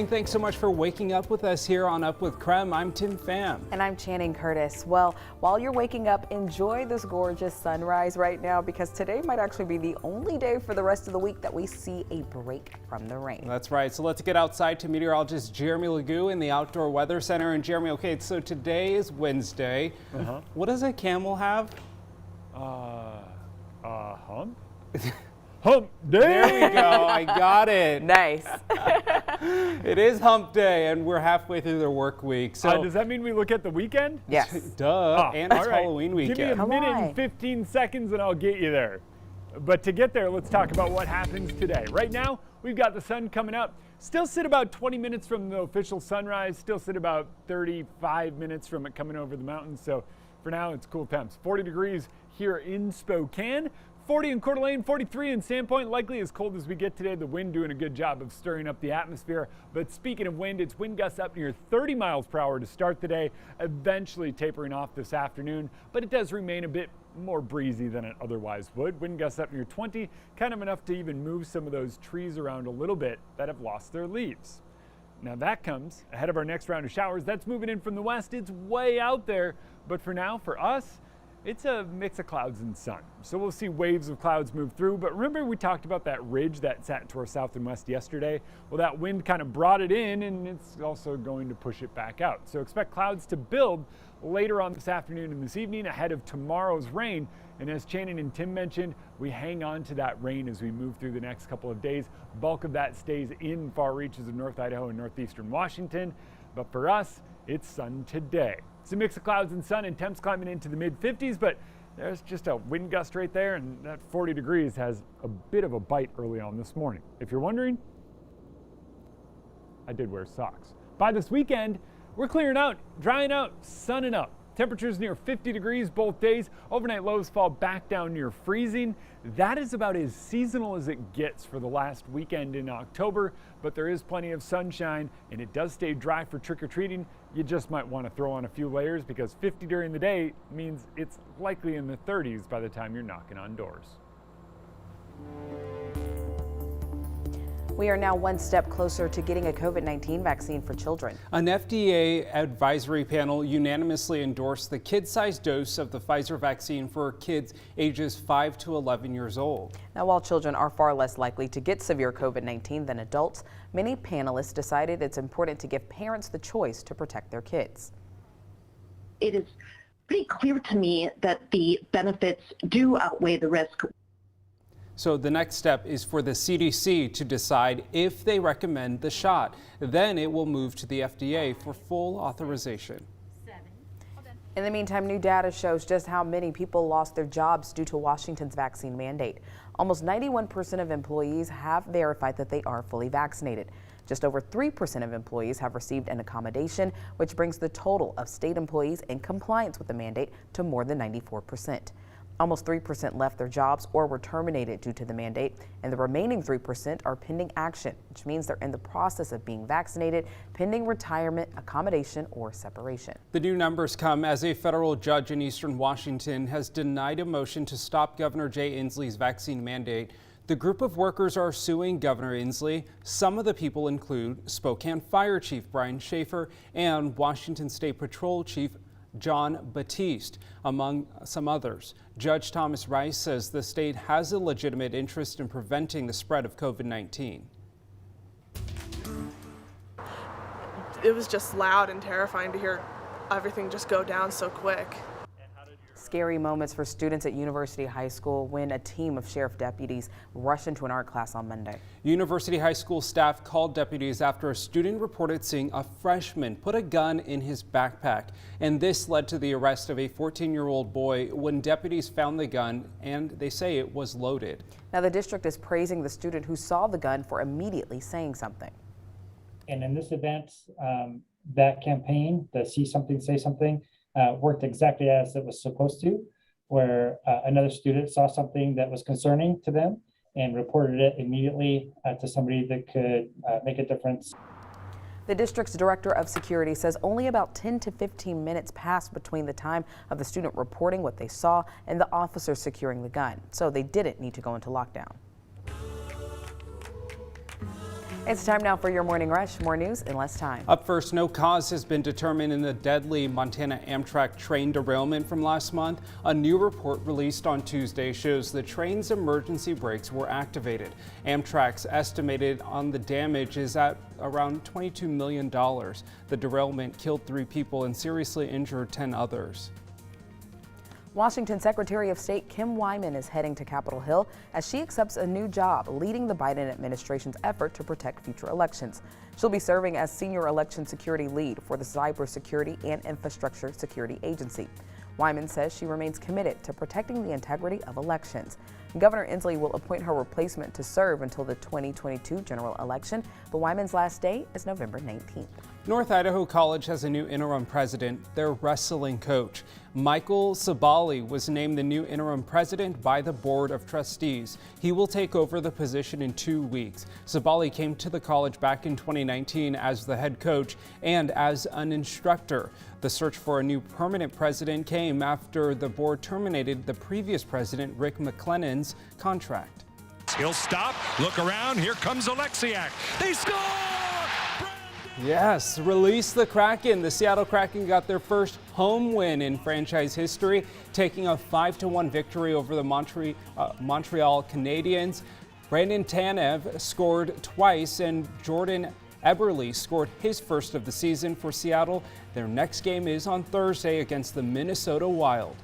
Thanks so much for waking up with us here on Up with KREM. I'm Tim Pham. And I'm Channing Curtis. Well, while you're waking up, enjoy this gorgeous sunrise right now, because today might actually be the only day for the rest of the week that we see a break from the rain. That's right. So let's get outside to meteorologist Jeremy Legoo in the Outdoor Weather Center. And Jeremy, okay, so today is Wednesday. What does a camel have? Hump? Hump day! There we go. I got it. Nice. It is hump day, and we're halfway through the work week. So does that mean we look at the weekend? Yes. Duh. And it's all right. Halloween weekend. Give me a minute and 15 seconds and I'll get you there. But to get there, let's talk about what happens today. Right now, we've got the sun coming up. Still sit about 20 minutes from the official sunrise. Still sit about 35 minutes from it coming over the mountains. So for now, it's cool temps. 40 degrees here in Spokane. 40 in Coeur d'Alene, 43 in Sandpoint. Likely as cold as we get today. The wind doing a good job of stirring up the atmosphere. But speaking of wind, it's wind gusts up near 30 miles per hour to start the day, eventually tapering off this afternoon. But it does remain a bit more breezy than it otherwise would. Wind gusts up near 20, kind of enough to even move some of those trees around a little bit that have lost their leaves. Now that comes ahead of our next round of showers. That's moving in from the west. It's way out there. But for now, for us, it's a mix of clouds and sun. So we'll see waves of clouds move through. But remember, we talked about that ridge that sat to our south and west yesterday? Well, that wind kind of brought it in, and it's also going to push it back out. So expect clouds to build later on this afternoon and this evening ahead of tomorrow's rain. And as Channing and Tim mentioned, we hang on to that rain as we move through the next couple of days. Bulk of that stays in far reaches of North Idaho and northeastern Washington. But for us, it's sun today. It's a mix of clouds and sun, and temps climbing into the mid-50s, but there's just a wind gust right there, and that 40 degrees has a bit of a bite early on this morning. If you're wondering, I did wear socks. By this weekend, we're clearing out, drying out, sunning up. Temperatures near 50 degrees both days. Overnight lows fall back down near freezing. That is about as seasonal as it gets for the last weekend in October, but there is plenty of sunshine and it does stay dry for trick-or-treating. You just might want to throw on a few layers because 50 during the day means it's likely in the 30s by the time you're knocking on doors. We are now one step closer to getting a COVID-19 vaccine for children. An FDA advisory panel unanimously endorsed the kid-sized dose of the Pfizer vaccine for kids ages 5 to 11 years old. Now, while children are far less likely to get severe COVID-19 than adults, many panelists decided it's important to give parents the choice to protect their kids. It is pretty clear to me that the benefits do outweigh the risk. So the next step is for the CDC to decide if they recommend the shot. Then it will move to the FDA for full authorization. In the meantime, new data shows just how many people lost their jobs due to Washington's vaccine mandate. Almost 91% of employees have verified that they are fully vaccinated. Just over 3% of employees have received an accommodation, which brings the total of state employees in compliance with the mandate to more than 94%. Almost 3% left their jobs or were terminated due to the mandate, and the remaining 3% are pending action, which means they're in the process of being vaccinated, pending retirement, accommodation, or separation. The new numbers come as a federal judge in eastern Washington has denied a motion to stop Governor Jay Inslee's vaccine mandate. The group of workers are suing Governor Inslee. Some of the people include Spokane Fire Chief Brian Schaefer and Washington State Patrol Chief John Batiste, among some others. Judge Thomas Rice says the state has a legitimate interest in preventing the spread of COVID-19. It was just loud and terrifying to hear everything just go down so quick. Scary moments for students at University High School when a team of sheriff deputies rushed into an art class on Monday. University High School staff called deputies after a student reported seeing a freshman put a gun in his backpack. And this led to the arrest of a 14-year-old boy when deputies found the gun, and they say it was loaded. Now, the district is praising the student who saw the gun for immediately saying something. And in this event, that campaign, the See Something, Say Something, worked exactly as it was supposed to, where another student saw something that was concerning to them and reported it immediately to somebody that could make a difference. The district's director of security says only about 10 to 15 minutes passed between the time of the student reporting what they saw and the officer securing the gun, so they didn't need to go into lockdown. It's time now for your Morning Rush. More news in less time. Up first, no cause has been determined in the deadly Montana Amtrak train derailment from last month. A new report released on Tuesday shows the train's emergency brakes were activated. Amtrak's estimated on the damage is at around $22 million. The derailment killed 3 people and seriously injured 10 others. Washington Secretary of State Kim Wyman is heading to Capitol Hill as she accepts a new job leading the Biden administration's effort to protect future elections. She'll be serving as Senior Election Security Lead for the Cybersecurity and Infrastructure Security Agency. Wyman says she remains committed to protecting the integrity of elections. Governor Inslee will appoint her replacement to serve until the 2022 general election, but Wyman's last day is November 19th. North Idaho College has a new interim president, their wrestling coach. Michael Sabali was named the new interim president by the Board of Trustees. He will take over the position in 2 weeks. Sabali came to the college back in 2019 as the head coach and as an instructor. The search for a new permanent president came after the board terminated the previous president, Rick McLennan's contract. He'll stop, look around, here comes Alexiak. They score! Yes, release the Kraken. The Seattle Kraken got their first home win in franchise history, taking a 5-1 victory over the Montreal Canadiens. Brandon Tanev scored twice, and Jordan Eberle scored his first of the season for Seattle. Their next game is on Thursday against the Minnesota Wild.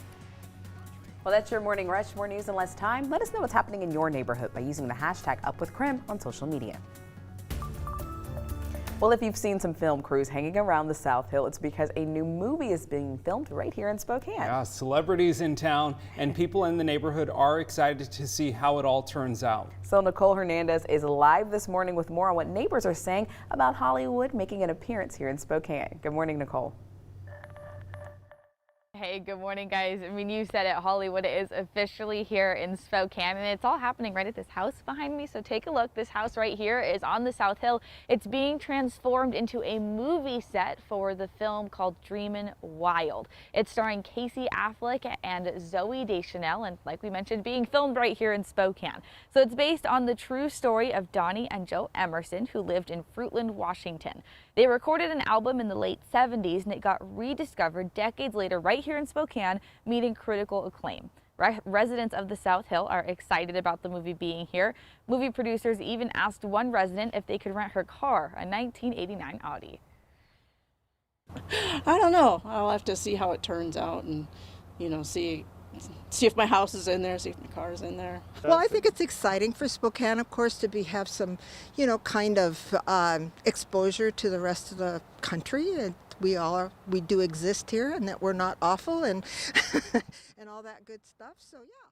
Well, that's your Morning Rush. More news in less time. Let us know what's happening in your neighborhood by using the hashtag #UpWithKREM on social media. Well, if you've seen some film crews hanging around the South Hill, it's because a new movie is being filmed right here in Spokane. Yeah, celebrities in town and people in the neighborhood are excited to see how it all turns out. So Nicole Hernandez is live this morning with more on what neighbors are saying about Hollywood making an appearance here in Spokane. Good morning, Nicole. Hey, good morning, guys. I mean, you said it, Hollywood is officially here in Spokane, and it's all happening right at this house behind me. So take a look. This house right here is on the South Hill. It's being transformed into a movie set for the film called Dreamin' Wild. It's starring Casey Affleck and Zooey Deschanel, and like we mentioned, being filmed right here in Spokane. So it's based on the true story of Donnie and Joe Emerson, who lived in Fruitland, Washington. They recorded an album in the late 70s, and it got rediscovered decades later right here in Spokane, meeting critical acclaim. Residents of the South Hill are excited about the movie being here. Movie producers even asked one resident if they could rent her car, a 1989 Audi. I don't know. I'll have to see how it turns out and, see if my house is in there, see if my car is in there. Well, I think it's exciting for Spokane, of course, to have some, kind of exposure to the rest of the country. And we do exist here, and that we're not awful and and all that good stuff. So yeah,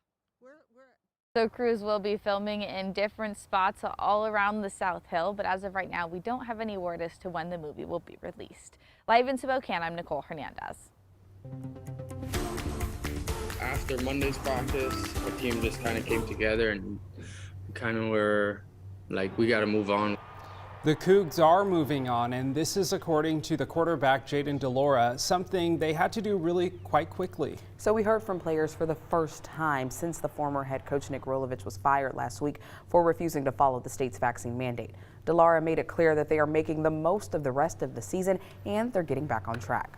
So crews will be filming in different spots all around the South Hill, but as of right now, we don't have any word as to when the movie will be released. Live in Spokane, I'm Nicole Hernandez. After Monday's practice, our team just kind of came together and kind of were like, we got to move on. The Cougs are moving on, and this is according to the quarterback Jaden DeLora, something they had to do really quite quickly. So we heard from players for the first time since the former head coach Nick Rolovich was fired last week for refusing to follow the state's vaccine mandate. DeLora made it clear that they are making the most of the rest of the season and they're getting back on track.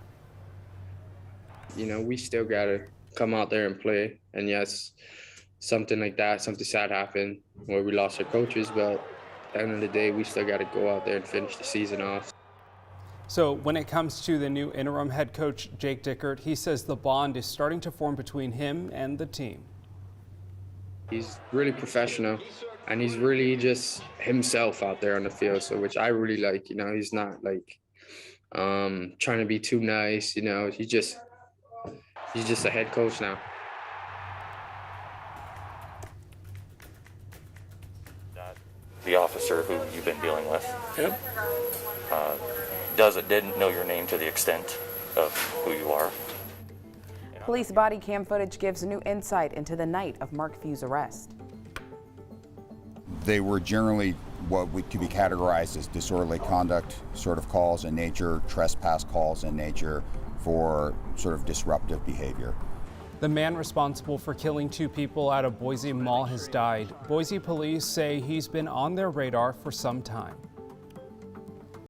We still got to come out there and play. And yes, something like that, something sad happened where we lost our coaches, but at the end of the day, we still got to go out there and finish the season off. So when it comes to the new interim head coach, Jake Dickert, he says the bond is starting to form between him and the team. He's really professional, and he's really just himself out there on the field, so which I really like. He's not like trying to be too nice. He's just a head coach now. The officer who you've been dealing with. Yep. Didn't know your name to the extent of who you are. Police body cam footage gives new insight into the night of Mark Few's arrest. They were generally what could be categorized as disorderly conduct sort of calls in nature, trespass calls in nature for sort of disruptive behavior. The man responsible for killing 2 people at a Boise mall has died. Boise police say he's been on their radar for some time.